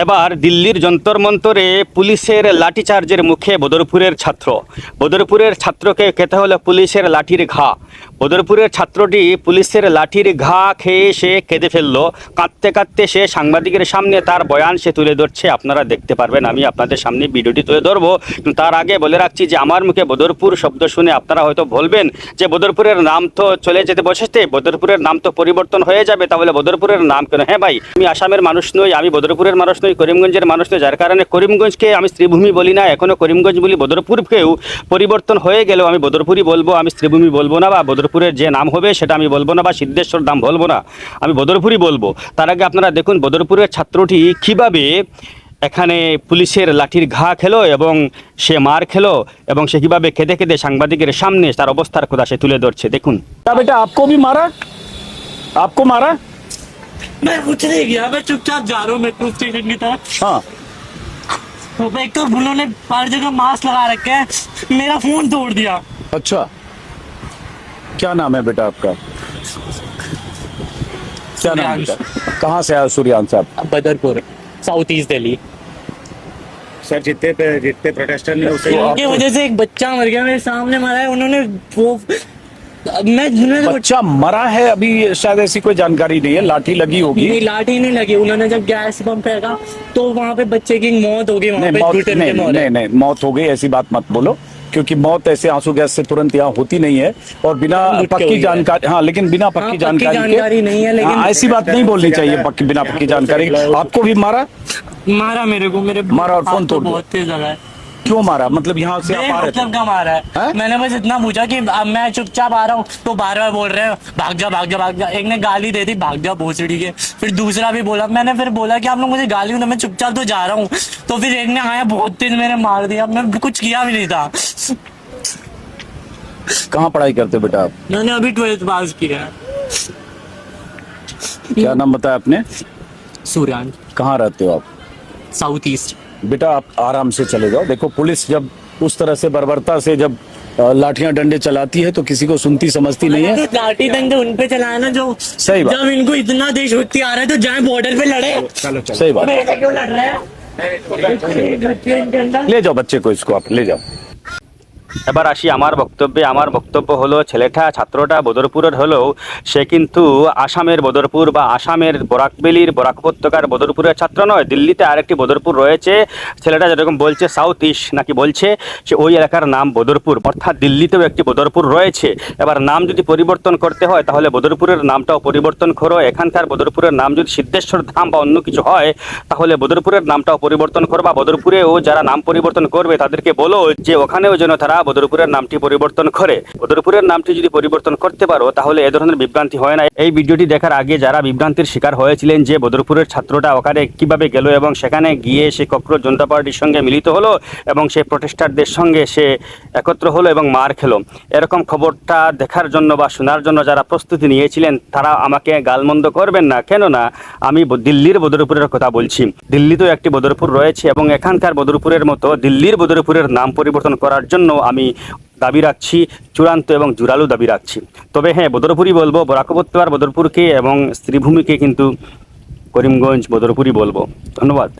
এবার দিল্লির যন্তর মন্তরে পুলিশের লাঠিচার্জের মুখে বদরপুরের ছাত্র। বদরপুরের ছাত্রকে খেতে হলো পুলিশের লাঠির ঘা। বদরপুরের ছাত্রটি পুলিশের লাঠির ঘা খেয়ে সে কেঁদে ফেললো। কাঁদতে কাঁদতে সে সাংবাদিকের সামনে তার বয়ান সে তুলে ধরছে। আপনারা দেখতে পারবেন, আমি আপনাদের সামনে ভিডিওটি তুলে ধরবো। কিন্তু তার আগে বলে রাখছি যে আমার মুখে বদরপুর শব্দ শুনে আপনারা হয়তো বলবেন যে বদরপুরের নাম তো চলে যেতে বসেছে, বদরপুরের নাম তো পরিবর্তন হয়ে যাবে, তাহলে বদরপুরের নাম কেন? হ্যাঁ ভাই, আমি আসামের মানুষ নই, আমি বদরপুরের মানুষ নই, করিমগঞ্জের মানুষ নই, যার কারণে করিমগঞ্জকে আমি শ্রীভূমি বলি না, এখনও করিমগঞ্জ বলি। বদরপুরকেও পরিবর্তন হয়ে গেলেও আমি বদরপুরই বলবো, আমি শ্রীভূমি বলবো না, বা বদরপুরের যে নাম হবে সেটা আমি বলবো না, বা সিদ্ধেশ্বর নাম বলবো না, আমি বদরপুরই বলবো। তার আগে আপনারা দেখুন বদরপুরের ছাত্রটি কীভাবে এখানে পুলিশের লাঠির ঘা খেলো এবং সে মার খেলো, এবং সে কীভাবে কেঁদে কেঁদে সাংবাদিকের সামনে তার অবস্থার কথা সে তুলে ধরছে। দেখুন। बेटा आपको भी मारा? आपको मारा? मैं कुछ नहीं किया, मैं चुपचाप जा रहा हूँ मेट्रो स्टेशन की तरफ। हाँ। तो एक तो उन्होंने हर जगह मास्क लगा रखे हैं, मेरा फोन तोड़ दिया। अच्छा, क्या नाम है बेटा आपका? क्या नाम है बेटा? कहाँ से आया सूर्यांश साहब? Badarpur, south east Delhi. Sir जितने प्रोटेस्टर ने उसे उनकी वजह से एक बच्चा मर गया मेरे सामने, मरा है उन्होंने। वो मैं बच्चा मरा है अभी, शायद ऐसी कोई जानकारी नहीं है। लाठी लगी होगी। नहीं, लाठी नहीं लगी, उन्होंने जब गैस पंप फेंका तो वहाँ पे बच्चे की मौत हो गई। वहाँ नहीं पे मौत घुटन नहीं, में मौत है। नहीं नहीं मौत हो गई ऐसी बात मत बोलो, क्योंकि मौत ऐसे आंसू गैस से तुरंत यहाँ होती नहीं है। और बिना घुट के पक्की हुई है। जानकारी, हाँ लेकिन बिना पक्की पक्की जानकारी जानकारी नहीं है, लेकिन ऐसी बात नहीं बोलनी चाहिए पक्की, बिना पक्की जानकारी। आपको भी मारा? मारा मेरे को, मेरे मारा और फोन हाथ तो तोड़ दिया। बहुत तेज लगा है। क्यों मारा? मतलब यहाँ से आप आ रहे थे? मतलब का मारा है? हैं? मैंने बस इतना पूछा कि अब मैं चुपचाप आ रहा हूँ, तो बार बार बोल रहे हैं भाग जा भाग जा भाग जा। एक ने गाली दे दी, भाग जा भोसड़ी के। फिर दूसरा भी बोला, मैंने फिर बोला कि आप लोग मुझे गाली दो, मैं चुपचाप तो जा रहा हूँ। तो फिर एक ने आया बहुत तेज मेरे मार दिया, मैं कुछ किया भी नहीं था। कहाँ पढ़ाई करते हो बेटा आप? मैंने अभी 12th पास किया है। क्या नाम बताया आपने? सूर्यांश, कहाँ रहते हो आप? South east. बेटा आप आराम से चले जाओ। देखो पुलिस जब उस तरह से बर्बरता से जब लाठियां डंडे चलाती है तो किसी को सुनती समझती नहीं है। तो लाठी डंडे उन पे चलाए ना जो सही बात। जब इनको इतना देशभक्ति आ रहा है तो जाए बॉर्डर पे लड़े। सही बात। ऐसे क्यों लड़ रहे हैं? ले जाओ बच्चे को, इसको आप ले जाओ। এবার আসি আমার বক্তব্যে। আমার বক্তব্য হলো, ছেলেটা ছাত্রটা বদরপুরের হলেও সে কিন্তু আসামের বদরপুর বা আসামের বরাকবেলির বরাক উপত্যকার বদরপুরের ছাত্র নয়। দিল্লিতে আরেকটি বদরপুর রয়েছে, ছেলেটা যেরকম বলছে সাউথ ইস্ট নাকি বলছে, সে ওই এলাকার নাম বদরপুর, অর্থাৎ দিল্লিতেও একটি বদরপুর রয়েছে। এবার নাম যদি পরিবর্তন করতে হয় তাহলে বদরপুরের নামটাও পরিবর্তন করো। এখানকার বদরপুরের নাম যদি সিদ্ধেশ্বর ধাম বা অন্য কিছু হয় তাহলে বদরপুরের নামটাও পরিবর্তন করবা। বদরপুরেও যারা নাম পরিবর্তন করবে তাদেরকে বলো যে ওখানেও যেন তারা বদরপুরের নামটি পরিবর্তন করে। বদরপুরের নামটি যদি পরিবর্তন করতে পারো তাহলে এ ধরনের বিভ্রান্তি হয় না। এই ভিডিওটি দেখার আগে যারা বিভ্রান্তির শিকার হয়েছিলেন যে বদরপুরের ছাত্রটা ওখানে কিভাবে গেল এবং সেখানে গিয়ে সে ককরোচ জনতা পার্টির সঙ্গে মিলিত হলো এবং সেই প্রটেস্টারদের সঙ্গে সে একত্র হলো এবং মার খেলো, এরকম খবরটা দেখার জন্য বা শোনার জন্য যারা প্রস্তুতি নিয়েছিলেন তারা আমাকে গালমন্দ করবেন না। কেননা আমি দিল্লির বদরপুরের কথা বলছি। দিল্লিতেও একটি বদরপুর রয়েছে এবং এখানকার বদরপুরের মতো দিল্লির বদরপুরের নাম পরিবর্তন করার জন্য আমি দাবি রাখছি, চূড়ান্ত এবং জোরালো দাবি রাখছি। তবে হ্যাঁ, বদরপুরই বলবো, বরাক উপত্যকার বদরপুরকে এবং শ্রীভূমিকে কিন্তু করিমগঞ্জ বদরপুরই বলবো। ধন্যবাদ।